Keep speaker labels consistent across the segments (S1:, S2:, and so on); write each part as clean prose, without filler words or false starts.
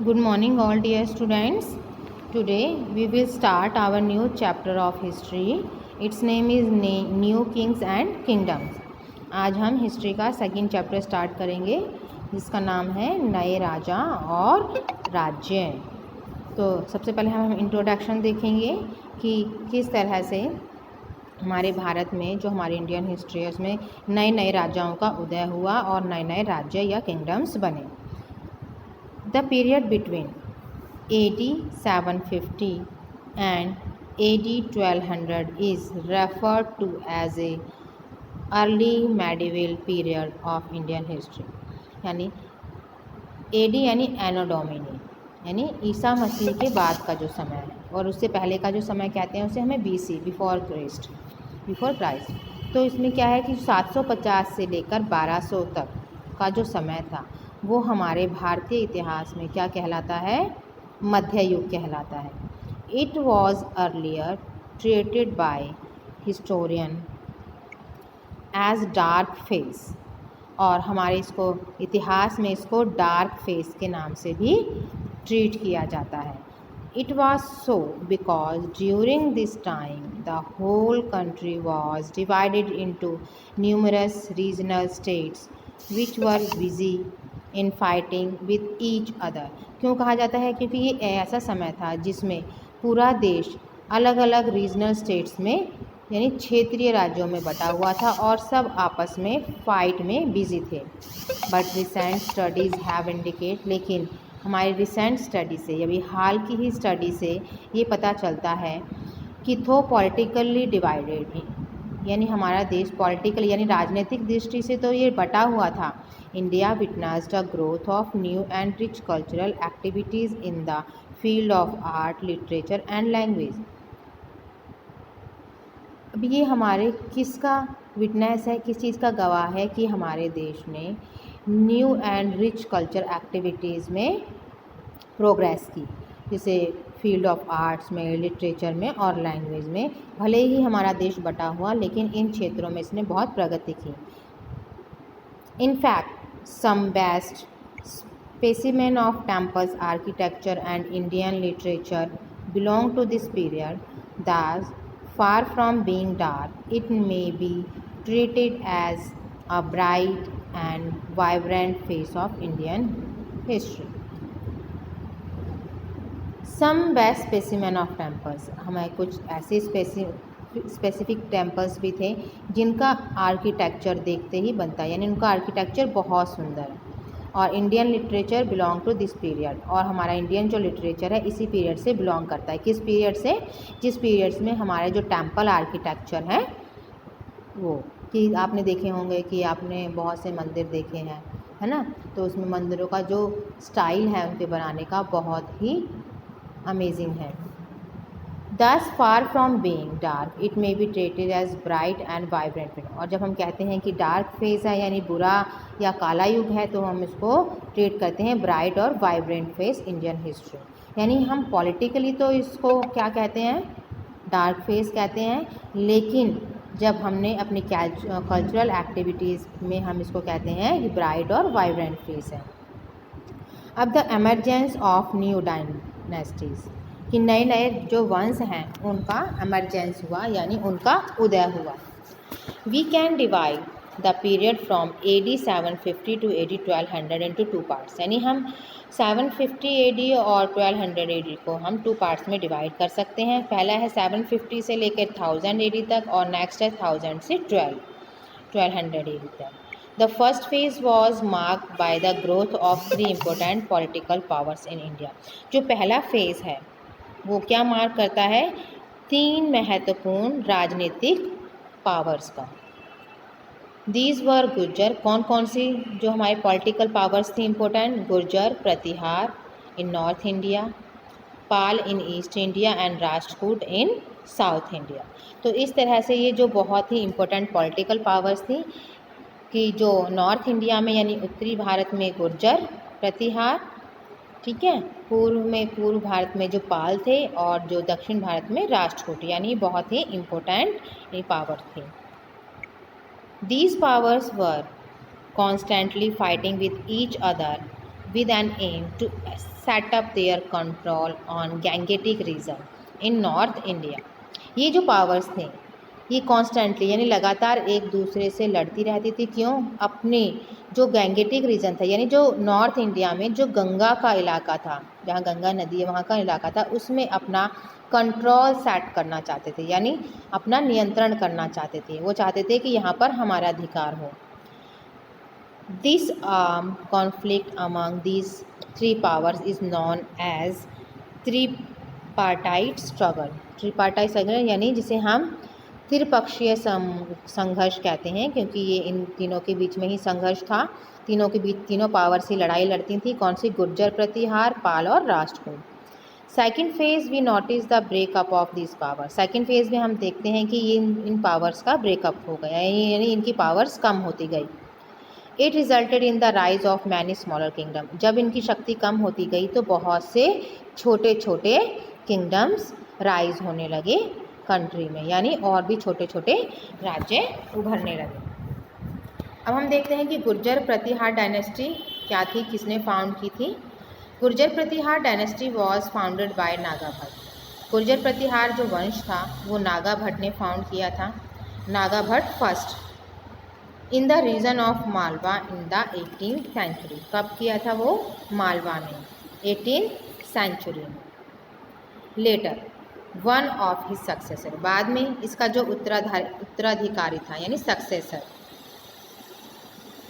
S1: Good morning, all dear students. Today we will start our new chapter of history. Its name is New Kings and Kingdoms. आज हम history का second chapter start करेंगे जिसका नाम है नए राजा और राज्य। तो सबसे पहले हम इंट्रोडक्शन देखेंगे कि किस तरह से हमारे भारत में जो हमारी इंडियन हिस्ट्री है उसमें नए नए राजाओं का उदय हुआ और नए नए राज्य या किंगडम्स बने। The period between AD 750 and AD 1200 is referred to as a early medieval period of Indian history। यानी AD यानी एनो डोमिनी यानी ईसा मसीह के बाद का जो समय है और उससे पहले का जो समय कहते हैं उसे हमें BC बिफोर क्राइस्ट। तो इसमें क्या है कि 750 से लेकर 1200 तक का जो समय था वो हमारे भारतीय इतिहास में क्या कहलाता है, मध्य युग कहलाता है। It was earlier treated by historian as dark phase, और हमारे इसको इतिहास में इसको डार्क फेज के नाम से भी ट्रीट किया जाता है। It was so because during this time the whole country was divided into numerous regional states which were busy in fighting with each other. क्यों कहा जाता है? क्योंकि ये ऐसा समय था जिसमें पूरा देश अलग अलग रीजनल स्टेट्स में यानी क्षेत्रीय राज्यों में बटा हुआ था और सब आपस में फाइट में बिजी थे। But recent studies have indicate, लेकिन हमारी रिसेंट स्टडी से अभी हाल की ही स्टडी से ये पता चलता है कि थो पॉलिटिकली डिवाइडेड यानी हमारा देश पॉलिटिकल यानी राजनीतिक दृष्टि से तो ये बटा हुआ था। India witnessed a growth of new and rich cultural activities in the field of art, literature and language. अब ये हमारे किसका विटनेस है, किस चीज़ का गवाह है कि हमारे देश ने new and rich culture activities में प्रोग्रेस की, जैसे फील्ड ऑफ आर्ट्स में, लिटरेचर में और लैंग्वेज में। भले ही हमारा देश बटा हुआ लेकिन इन क्षेत्रों में इसने बहुत प्रगति की। In fact some best specimen of temples architecture and Indian literature belong to this period. Thus, far from being dark, it may be treated as a bright and vibrant phase of Indian history. Some best specimen of temples, हमें कुछ ऐसे specific temples भी थे जिनका architecture देखते ही बनता है, यानी उनका आर्किटेक्चर बहुत सुंदर है। और Indian literature belong to this period, और हमारा इंडियन जो लिटरेचर है इसी पीरियड से बिलोंग करता है। किस पीरियड से? जिस पीरियड्स में हमारे जो टेम्पल आर्किटेक्चर है वो कि आपने देखे होंगे कि आपने बहुत से मंदिर देखे हैं, है ना, तो उसमें मंदिरों का जो स्टाइल है उनके बनाने का बहुत ही अमेजिंग है। Thus far from being dark, it may be treated as bright and vibrant phase। और जब हम कहते हैं कि डार्क फेज है यानी बुरा या काला युग है तो हम इसको ट्रीट करते हैं ब्राइट और वाइब्रेंट फेज इंडियन हिस्ट्री। यानी हम पॉलिटिकली तो इसको क्या कहते हैं, डार्क फेज कहते हैं, लेकिन जब हमने अपनी कल्चरल एक्टिविटीज़ में हम इसको कहते हैं कि ब्राइट और वाइब्रेंट फेज है। अब the emergence of new dynasties, कि नए नए जो वंश हैं उनका एमरजेंस हुआ यानी उनका उदय हुआ। We can divide the period from AD 750 to AD 1200 into 2 parts. यानी हम 750 AD और 1200 AD को हम 2 पार्ट्स में डिवाइड कर सकते हैं। पहला है 750 से लेकर 1000 AD तक और नेक्स्ट है 1000 से 1200 AD तक। The first phase was marked by the growth of 3 important political powers in India। जो पहला फेज़ है वो क्या मार्क करता है? 3 महत्वपूर्ण राजनीतिक पावर्स का। दीज वर गुर्जर, कौन कौन सी जो हमारे पॉलिटिकल पावर्स थी important? Gurjara, Pratihara in North India, Pala in East India and Rashtrakuta in South India. तो इस तरह से ये जो बहुत ही इम्पोर्टेंट पॉलिटिकल पावर्स थी कि जो नॉर्थ इंडिया में यानी उत्तरी भारत में गुर्जर, प्रतिहार, ठीक है, पूर्व भारत में जो पाल थे और जो दक्षिण भारत में राष्ट्रकूट, यानी बहुत ही इम्पोर्टेंट पावर थी। These powers were constantly fighting with each other with an aim to set up their control on Gangetic region in North India. ये जो पावर्स थे ये कॉन्स्टेंटली यानी लगातार एक दूसरे से लड़ती रहती थी। क्यों? अपने जो गैंगेटिक रीजन था यानी जो नॉर्थ इंडिया में जो गंगा का इलाका था, जहाँ गंगा नदी है वहाँ का इलाका था, उसमें अपना कंट्रोल सेट करना चाहते थे, यानी अपना नियंत्रण करना चाहते थे। वो चाहते थे कि यहाँ पर हमारा अधिकार हो। This conflict among these three powers is known as tripartite struggle. Tripartite struggle यानी जिसे हम त्रिपक्षीय संघर्ष कहते हैं, क्योंकि ये इन तीनों के बीच में ही संघर्ष था। तीनों के बीच तीनों पावर से लड़ाई लड़ती थी। कौन सी? गुर्जर प्रतिहार, पाल और Rashtrakuta. Second phase we notice the breakup of this power. Second phase में हम देखते हैं कि ये इन पावर्स का ब्रेकअप हो गया, यानी इनकी पावर्स कम होती गई। It resulted in the rise of many smaller kingdom. जब इनकी शक्ति कम होती गई तो बहुत से छोटे छोटे किंगडम्स राइज होने लगे कंट्री में, यानी और भी छोटे छोटे राज्य उभरने लगे। अब हम देखते हैं कि गुर्जर प्रतिहार डायनेस्टी क्या थी, किसने फाउंड की थी। Gurjar Pratihar dynasty was founded by Nagabhatta. Gurjar Pratihar जो वंश था वो नागाभट्ट ने फाउंड किया था। Nagabhatta first in the region of Malwa in the 18th century. कब किया था वो? मालवा में 18th सेंचुरी में। Later one of his successor, बाद में इसका जो उत्तराधिकारी था यानी successor,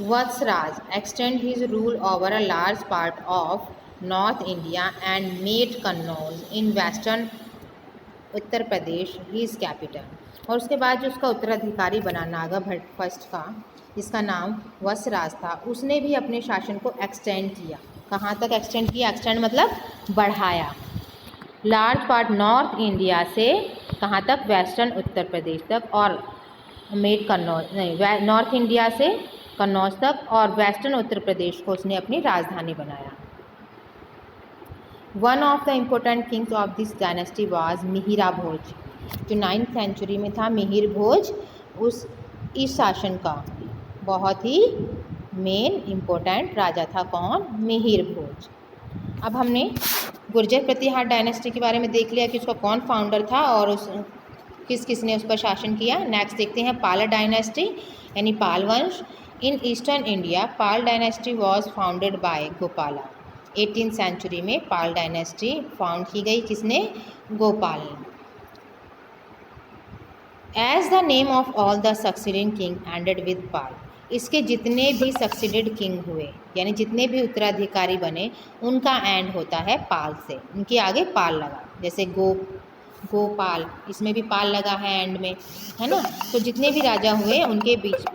S1: Vatsaraja extend his rule over a large part of north India and made Kannauj in western Uttar Pradesh his capital. और उसके बाद जो उसका उत्तराधिकारी बना नागाभट्ट फर्स्ट का, जिसका नाम वत्सराज था, उसने भी अपने शासन को एक्सटेंड किया। कहाँ तक एक्सटेंड किया? एक्सटेंड मतलब बढ़ाया। लार्ज पार्ट नॉर्थ इंडिया से कहाँ तक? वेस्टर्न उत्तर प्रदेश तक, और मेड कन्नौज नहीं, नॉर्थ इंडिया से कन्नौज तक और वेस्टर्न उत्तर प्रदेश को उसने अपनी राजधानी बनाया। One of the important kings of this dynasty was Mihir Bhoj, जो 9th सेंचुरी में था। मिहिर भोज इस शासन का बहुत ही मेन इम्पोर्टेंट राजा था। कौन? मिहिर भोज। अब हमने गुर्जर प्रतिहार डायनेस्टी के बारे में देख लिया कि उसका कौन फाउंडर था और उस किस ने उस पर शासन किया। नेक्स्ट देखते हैं पाल डायनेस्टी यानी पाल वंश। In eastern India Pala dynasty was founded by Gopala. 18th century में पाल डायनेस्टी फाउंड की गई। किसने? गोपाल ने। As the name of all the succeeding king ended with Pala. इसके जितने भी सक्सीडेड किंग हुए यानी जितने भी उत्तराधिकारी बने उनका एंड होता है पाल से। उनके आगे पाल लगा, जैसे गोपाल, इसमें भी पाल लगा है एंड में, है ना। तो जितने भी राजा हुए उनके बीच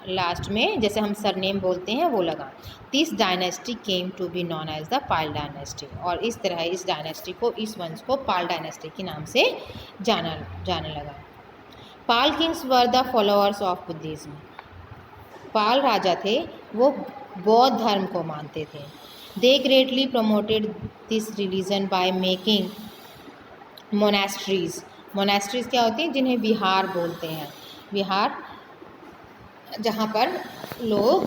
S1: लास्ट में जैसे हम सरनेम बोलते हैं वो लगा। This dynasty came to be known as the Pala dynasty. और इस तरह इस डायनेस्टी को, इस वंश को पाल डायनेस्टी के नाम से जाने लगा। Pala kings were the followers of Buddhism. Pala राजा थे वो बौद्ध धर्म को मानते थे। They greatly promoted this religion by making monasteries. Monasteries क्या होती हैं? जिन्हें विहार बोलते हैं। विहार जहाँ पर लोग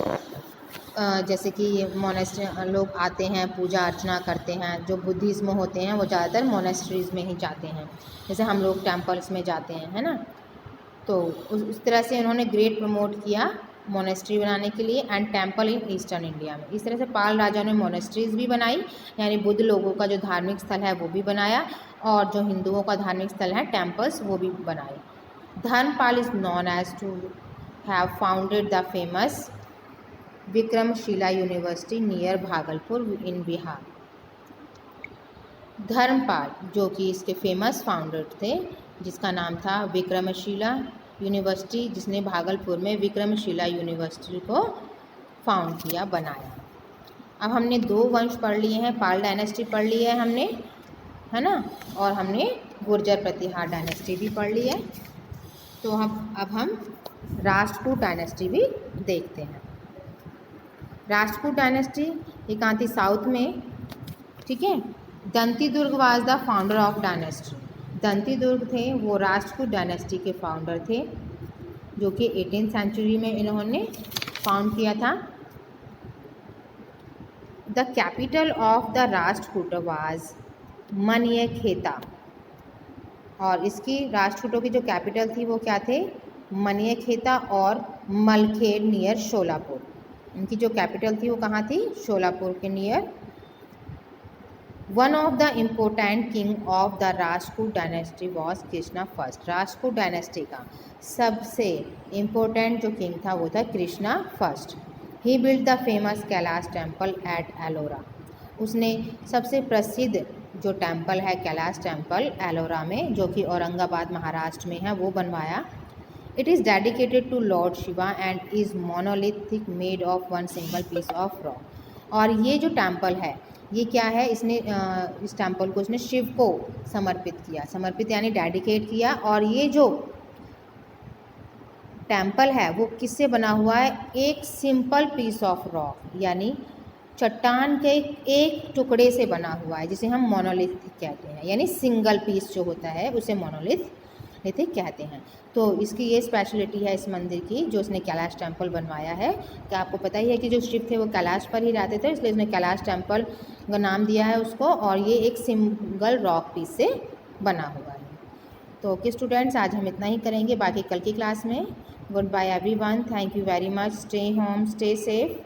S1: जैसे कि मोनेस्ट्री लोग आते हैं, पूजा अर्चना करते हैं। जो बुद्धिज्म होते हैं वो ज़्यादातर मोनेस्ट्रीज में ही जाते हैं, जैसे हम लोग टेम्पल्स में जाते हैं, है ना। तो उस तरह से उन्होंने ग्रेट प्रमोट किया मोनेस्ट्री बनाने के लिए and temple in eastern India में। इस तरह से पाल राजा ने मोनेस्ट्रीज भी बनाई, यानी बुद्ध लोगों का जो धार्मिक स्थल है वो भी बनाया, और जो हिंदुओं का धार्मिक स्थल है टेम्पल्स वो भी बनाए। Dharmapala is known as to have founded the famous Vikramashila university near Bhagalpur in Bihar. Dharmapala जो कि इसके फेमस फाउंडर थे, जिसका नाम था विक्रमशिला यूनिवर्सिटी, जिसने भागलपुर में विक्रमशिला यूनिवर्सिटी को फाउंड किया, बनाया। अब हमने 2 वंश पढ़ लिए हैं, पाल डायनेस्टी पढ़ ली है हमने, है ना, और हमने गुर्जर प्रतिहार डायनेस्टी भी पढ़ ली है। तो अब हम राष्ट्रकूट डायनेस्टी भी देखते हैं। राष्ट्रकूट डायनेस्टी एक आती साउथ में, ठीक है। Dantidurga was the founder of dynasty. Dantidurga थे वो राष्ट्रकूट डायनेस्टी के फाउंडर थे, जो कि 18th सेंचुरी में इन्होंने फाउंड किया था। The capital of the Rashtrakuta was Manyakheta. और इसकी राष्ट्रकूटों की जो कैपिटल थी वो क्या थे? मनियखेता और मलखेड नियर शोलापुर। इनकी जो कैपिटल थी वो कहाँ थी? शोलापुर के near. One of the important king of the Rajput dynasty was Krishna first. Rajput dynasty का सबसे इम्पोर्टेंट जो किंग था वो था Krishna first. He build the famous Kailash temple at Ellora. उसने सबसे प्रसिद्ध जो टेम्पल है कैलाश टेम्पल एलोरा में, जो कि औरंगाबाद महाराष्ट्र में है, वो बनवाया। It is dedicated to Lord Shiva and is monolithic made of one single piece of rock. और ये जो टेम्पल है ये क्या है? इसने इस टेम्पल को इसने शिव को समर्पित किया। समर्पित यानी डेडिकेट किया। और ये जो टेम्पल है वो किससे बना हुआ है? एक सिंपल पीस ऑफ रॉक यानी चट्टान के एक टुकड़े से बना हुआ है, जिसे हम मोनोलिथ कहते हैं, यानी सिंगल पीस जो होता है उसे मोनोलिथ कहते हैं। तो इसकी ये स्पेशलिटी है इस मंदिर की, जो इसने कैलाश टेम्पल बनवाया है। क्या आपको पता ही है कि जो शिव थे वो कैलाश पर ही रहते थे, इसलिए इसने कैलाश टेम्पल का नाम दिया है उसको। और ये एक सिंगल रॉक पीस से बना हुआ है। तो ओके स्टूडेंट्स, आज हम इतना ही करेंगे, बाकी कल की क्लास में। Good bye everyone, thank you very much, stay home, stay safe.